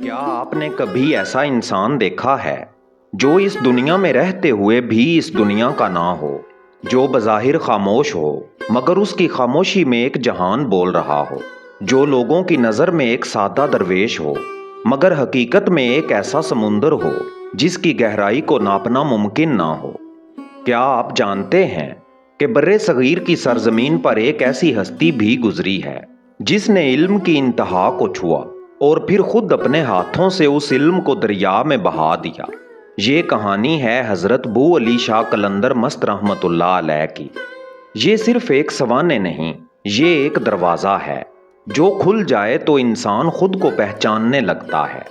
क्या आपने कभी ऐसा इंसान देखा है जो इस दुनिया में रहते हुए भी इस दुनिया का ना हो, जो बज़ाहिर खामोश हो मगर उसकी खामोशी में एक जहान बोल रहा हो, जो लोगों की नज़र में एक सादा दरवेश हो मगर हकीकत में एक ऐसा समुंदर हो जिसकी गहराई को नापना मुमकिन ना हो? क्या आप जानते हैं कि बर्रे सगीर की सरजमीन पर एक ऐसी हस्ती भी गुजरी है जिसने इल्म की इंतहा को छुआ और फिर खुद अपने हाथों से उस इल्म को दरिया में बहा दिया। ये कहानी है हज़रत बू अली शाह कलंदर मस्त रहमतुल्लाह अलैह की। ये सिर्फ एक सवाने नहीं, ये एक दरवाज़ा है जो खुल जाए तो इंसान खुद को पहचानने लगता है।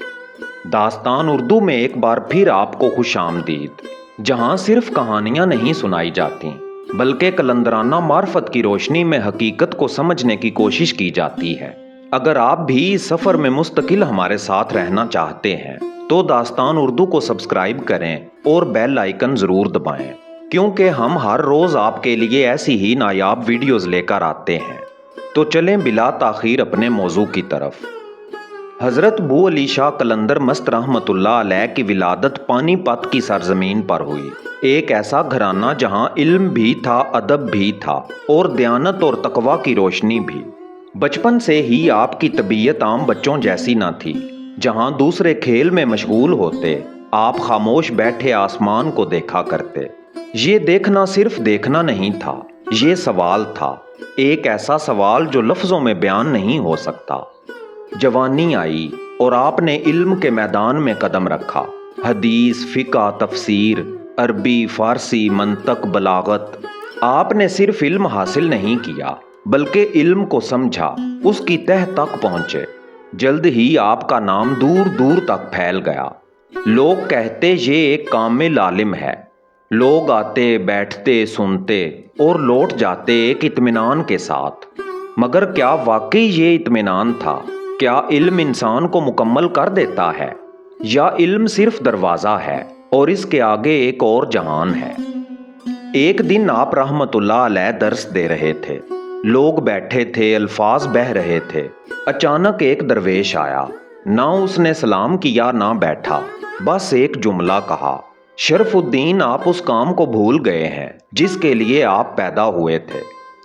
दास्तान उर्दू में एक बार फिर आपको खुश आमदीद, जहाँ सिर्फ कहानियाँ नहीं सुनाई जाती बल्कि कलंदराना मार्फत की रोशनी में हकीकत को समझने की कोशिश की जाती है। अगर आप भी इस सफ़र में मुस्तकिल हमारे साथ रहना चाहते हैं तो दास्तान उर्दू को सब्सक्राइब करें और बेल आइकन ज़रूर दबाएं, क्योंकि हम हर रोज़ आपके लिए ऐसी ही नायाब वीडियोज़ लेकर आते हैं। तो चलें बिला ताख़ीर अपने मौजू की तरफ। हज़रत बू अली शाह कलंदर मस्त रहमतुल्लाह अलैह की विलादत पानीपत की सरजमीन पर हुई। एक ऐसा घराना जहाँ इल्म भी था, अदब भी था और दयानत और तकवा की रोशनी भी। बचपन से ही आपकी तबीयत आम बच्चों जैसी ना थी। जहाँ दूसरे खेल में मशगूल होते, आप खामोश बैठे आसमान को देखा करते। ये देखना सिर्फ देखना नहीं था, ये सवाल था, एक ऐसा सवाल जो लफ्ज़ों में बयान नहीं हो सकता। जवानी आई और आपने इल्म के मैदान में कदम रखा। हदीस, फ़िक़्ह, तफसीर, अरबी, फ़ारसी, मंतक, बलागत। आपने सिर्फ इल्म हासिल नहीं किया बल्कि इल्म को समझा, उसकी तह तक पहुँचे। जल्द ही आपका नाम दूर दूर तक फैल गया। लोग कहते ये एक कामिल आलिम है। लोग आते, बैठते, सुनते और लौट जाते एक इत्मीनान के साथ। मगर क्या वाकई ये इत्मीनान था? क्या इल्म इंसान को मुकम्मल कर देता है, या इल्म सिर्फ दरवाज़ा है और इसके आगे एक और जहान है? एक दिन आप रहमतुल्लाह अलैह दर्स दे रहे थे। लोग बैठे थे, अल्फाज बह रहे थे। अचानक एक दरवेश आया। ना उसने सलाम किया ना बैठा, बस एक जुमला कहा, शरफुद्दीन आप उस काम को भूल गए हैं जिसके लिए आप पैदा हुए थे,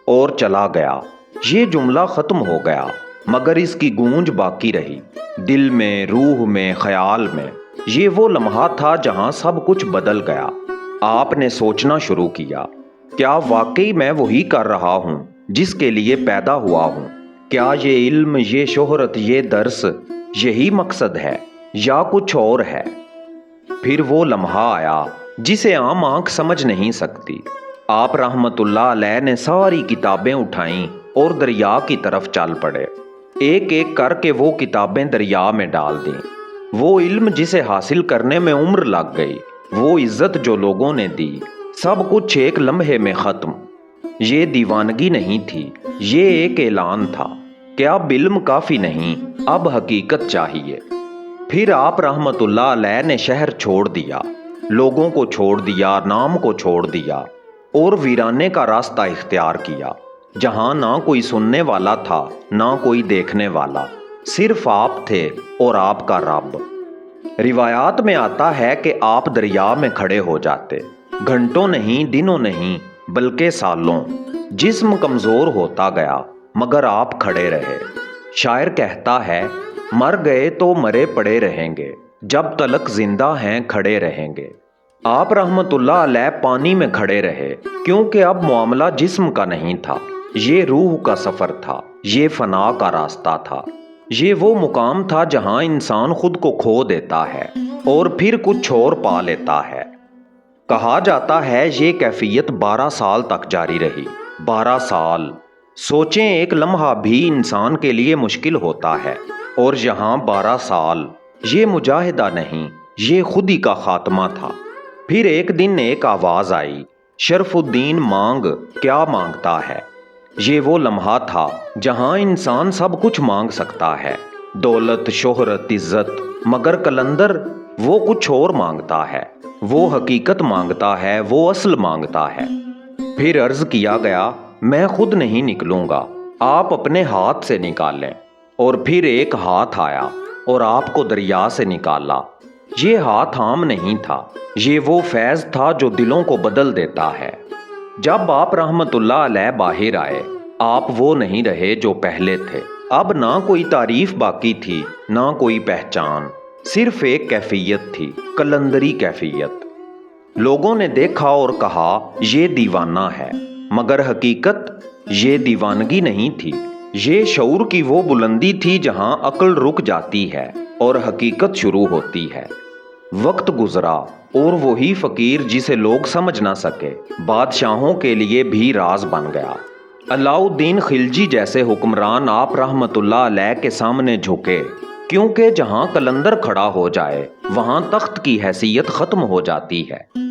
और चला गया। ये जुमला ख़त्म हो गया मगर इसकी गूंज बाकी रही, दिल में, रूह में, ख्याल में। ये वो लम्हा था जहाँ सब कुछ बदल गया। आपने सोचना शुरू किया, क्या वाकई मैं वही कर रहा हूँ जिसके लिए पैदा हुआ हूँ? क्या ये इल्म, ये शोहरत, ये दर्स, यही मकसद है या कुछ और है? फिर वो लम्हा आया जिसे आम आंख समझ नहीं सकती। आप रहमतुल्लाह अलैह ने सारी किताबें उठाईं और दरिया की तरफ चल पड़े। एक एक करके वो किताबें दरिया में डाल दी। वो इल्म जिसे हासिल करने में उम्र लग गई, वो इज्जत जो लोगों ने दी, सब कुछ एक लम्हे में ख़त्म। ये दीवानगी नहीं थी, ये एक ऐलान था कि अब इल्म काफ़ी नहीं, अब हकीकत चाहिए। फिर आप रहमतुल्लाह अलैह ने शहर छोड़ दिया, लोगों को छोड़ दिया, नाम को छोड़ दिया और वीराने का रास्ता इख्तियार किया, जहाँ ना कोई सुनने वाला था ना कोई देखने वाला, सिर्फ आप थे और आपका रब। रिवायात में आता है कि आप दरिया में खड़े हो जाते, घंटों नहीं, दिनों नहीं, बल्कि सालों। जिस्म कमज़ोर होता गया मगर आप खड़े रहे। शायर कहता है, मर गए तो मरे पड़े रहेंगे, जब तलक जिंदा हैं खड़े रहेंगे। आप रहमतुल्लाह अलैह पानी में खड़े रहे, क्योंकि अब मामला जिस्म का नहीं था, ये रूह का सफ़र था, ये फना का रास्ता था। ये वो मुकाम था जहाँ इंसान खुद को खो देता है और फिर कुछ और पा लेता है। कहा जाता है ये कैफियत 12 साल तक जारी रही। 12 साल, सोचें, एक लम्हा भी इंसान के लिए मुश्किल होता है, और यहाँ 12 साल, ये मुजाहिदा नहीं, ये खुदी का खात्मा था। फिर एक दिन एक आवाज़ आई, शरफुद्दीन मांग, क्या मांगता है? ये वो लम्हा था जहाँ इंसान सब कुछ मांग सकता है, दौलत, शोहरत, इज्जत, मगर कलंदर वो कुछ और मांगता है। वो हकीकत मांगता है, वो असल मांगता है। फिर अर्ज किया गया, मैं खुद नहीं निकलूंगा, आप अपने हाथ से निकालें। और फिर एक हाथ आया, اور آپ کو دریا سے نکالا۔ یہ ہاتھ عام نہیں تھا، یہ وہ فیض تھا جو دلوں کو بدل دیتا ہے۔ جب آپ رحمت اللہ علیہ باہر آئے، آپ وہ نہیں رہے جو پہلے تھے۔ اب نہ کوئی تعریف باقی تھی، نہ کوئی پہچان، صرف ایک کیفیت تھی، قلندری کیفیت۔ لوگوں نے دیکھا اور کہا یہ دیوانہ ہے، مگر حقیقت یہ دیوانگی نہیں تھی، یہ شعور کی وہ بلندی تھی جہاں عقل رک جاتی ہے اور حقیقت شروع ہوتی ہے۔ وقت گزرا اور وہی فقیر جسے لوگ سمجھ نہ سکے بادشاہوں کے لیے بھی راز بن گیا۔ علاء الدین خلجی جیسے حکمران آپ رحمت اللہ علیہ کے سامنے جھکے، کیونکہ جہاں قلندر کھڑا ہو جائے وہاں تخت کی حیثیت ختم ہو جاتی ہے۔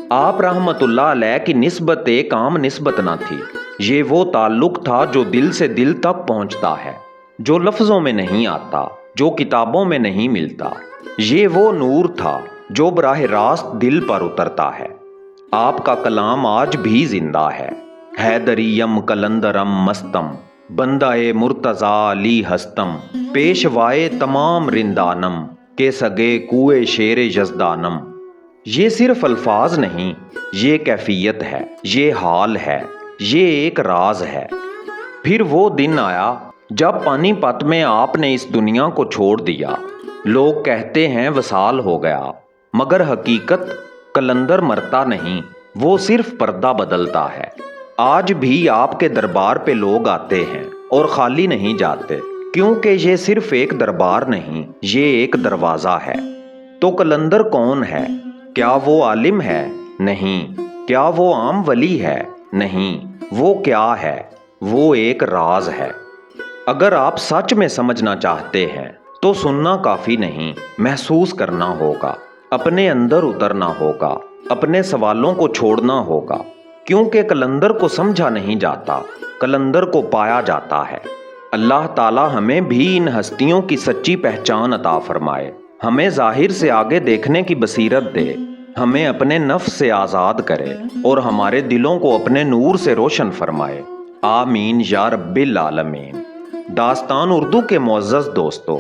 آپ رحمت اللہ علیہ کی نسبت ایک عام نسبت نہ تھی، یہ وہ تعلق تھا جو دل سے دل تک پہنچتا ہے، جو لفظوں میں نہیں آتا، جو کتابوں میں نہیں ملتا۔ یہ وہ نور تھا جو براہ راست دل پر اترتا ہے۔ آپ کا کلام آج بھی زندہ ہے۔ حیدریم کلندرم مستم، بندہ مرتضیٰ علی ہستم، پیشوائے تمام رندانم، کے سگے کوئے شیر یزدانم۔ یہ صرف الفاظ نہیں، یہ کیفیت ہے، یہ حال ہے، یہ ایک راز ہے۔ پھر وہ دن آیا جب پانی پت میں آپ نے اس دنیا کو چھوڑ دیا۔ لوگ کہتے ہیں وصال ہو گیا، مگر حقیقت قلندر مرتا نہیں، وہ صرف پردہ بدلتا ہے۔ آج بھی آپ کے دربار پہ لوگ آتے ہیں اور خالی نہیں جاتے، کیونکہ یہ صرف ایک دربار نہیں، یہ ایک دروازہ ہے۔ تو قلندر کون ہے؟ کیا وہ عالم ہے؟ نہیں۔ کیا وہ عام ولی ہے؟ نہیں۔ وہ کیا ہے؟ وہ ایک راز ہے۔ اگر آپ سچ میں سمجھنا چاہتے ہیں تو سننا کافی نہیں، محسوس کرنا ہوگا، اپنے اندر اترنا ہوگا، اپنے سوالوں کو چھوڑنا ہوگا، کیونکہ قلندر کو سمجھا نہیں جاتا، قلندر کو پایا جاتا ہے۔ اللہ تعالی ہمیں بھی ان ہستیوں کی سچی پہچان عطا فرمائے، ہمیں ظاہر سے آگے دیکھنے کی بصیرت دے، ہمیں اپنے نفس سے آزاد کرے اور ہمارے دلوں کو اپنے نور سے روشن فرمائے۔ آمین یا رب العالمین۔ داستان اردو کے معزز دوستو،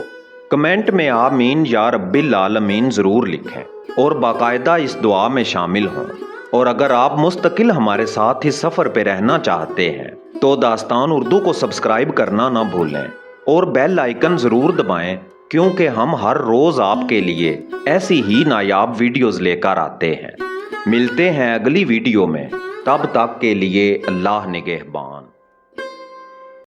کمنٹ میں آمین یا رب العالمین ضرور لکھیں اور باقاعدہ اس دعا میں شامل ہوں۔ اور اگر آپ مستقل ہمارے ساتھ اس سفر پہ رہنا چاہتے ہیں تو داستان اردو کو سبسکرائب کرنا نہ بھولیں اور بیل آئیکن ضرور دبائیں، کیونکہ ہم ہر روز آپ کے لیے ایسی ہی نایاب ویڈیوز لے کر آتے ہیں۔ ملتے ہیں اگلی ویڈیو میں، تب تک کے لیے اللہ نگہبان۔